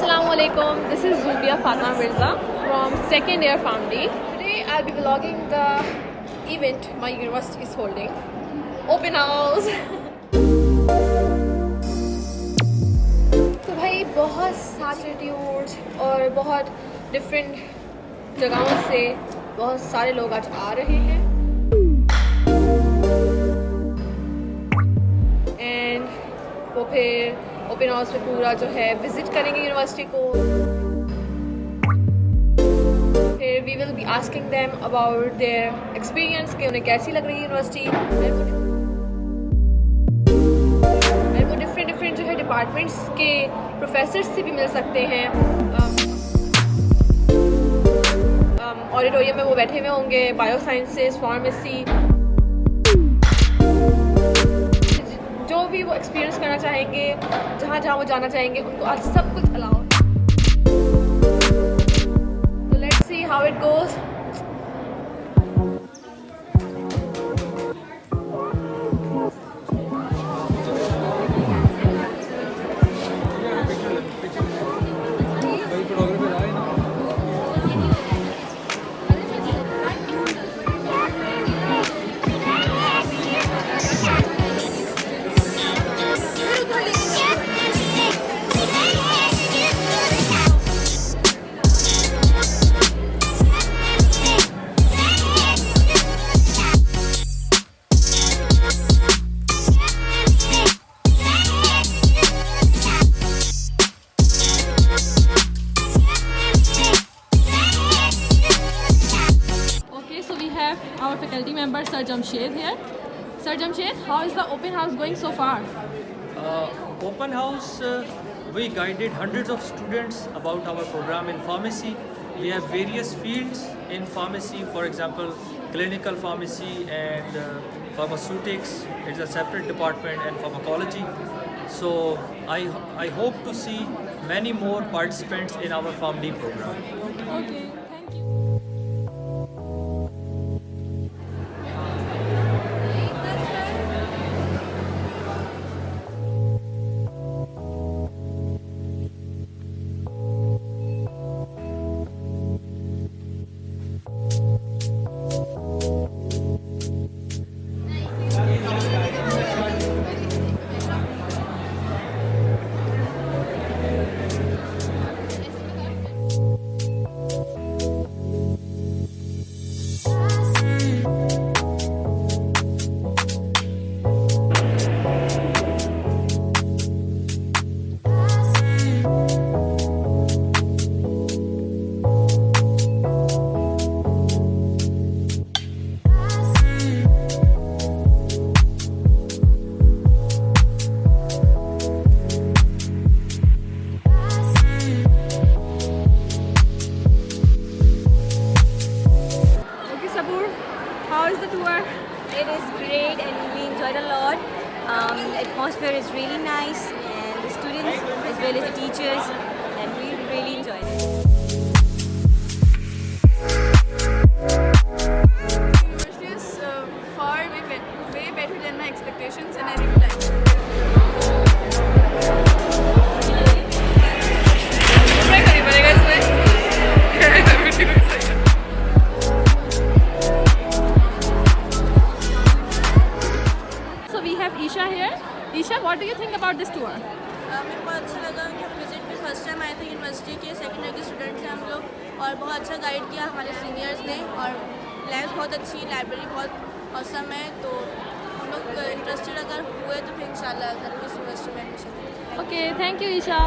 Assalamualaikum. This is Zubia Fatma Mirza from second year Foundry. Today I'll be vlogging the event my university is holding. Open house. तो भाई बहुत सारे ट्यूर्स और बहुत different जगहों से बहुत सारे लोग आज आ रहे हैं एंड वो फिर ओपन हाउस में पूरा जो है विजिट करेंगे यूनिवर्सिटी को. फिर we will be asking them about their experience कि उन्हें कैसी लग रही है यूनिवर्सिटी. वो डिफरेंट जो है डिपार्टमेंट्स के प्रोफेसर्स से भी मिल सकते हैं. ऑडिटोरियम में वो बैठे हुए होंगे, बायो साइंसेस, फार्मेसी, जो भी वो एक्सपीरियंस करना चाहेंगे, जहाँ वो जाना चाहेंगे, उनको आज सब कुछ अलाउ. तो let's see how it goes. Our faculty member Sir Jamshed here. Sir Jamshed, how is the open house going so far? Open house, we guided hundreds of students about our program in pharmacy. We have various fields in pharmacy, for example, clinical pharmacy and pharmaceutics. It's a separate department, and pharmacology. So I hope to see many more participants in our PharmD program. Okay. How is the tour? It is great and we enjoyed a lot. The atmosphere is really nice and the students as well as the teachers, and we really enjoyed it. University is far way better than my expectations and I really like it. Isha here. Isha, what do you think about this tour? मेरे को अच्छा लगा कि हम visit में first time आए थे university के, सेकेंड ईयर के स्टूडेंट्स हैं हम लोग, और बहुत अच्छा गाइड किया हमारे सीनियर्स ने, और लैब्स बहुत अच्छी, लाइब्रेरी बहुत औसम है. तो हम लोग इंटरेस्टेड अगर हुए तो फिर इंशाल्लाह करेंगे इस यूनिवर्सिटी में admission. Okay, thank you Isha.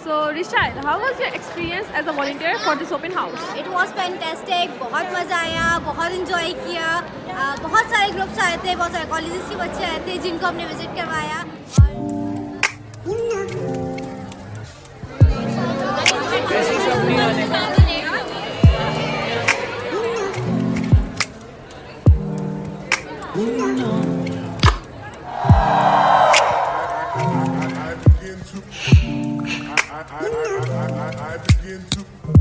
So Rishal, how was your experience as a volunteer for this open house? It was fantastic. बहुत मज़ा आया, बहुत enjoy किया. बहुत सारे ग्रुप्स आए थे, बहुत सारे कॉलेजेस के बच्चे आए थे जिनको हमने विजिट करवाया. I I begin to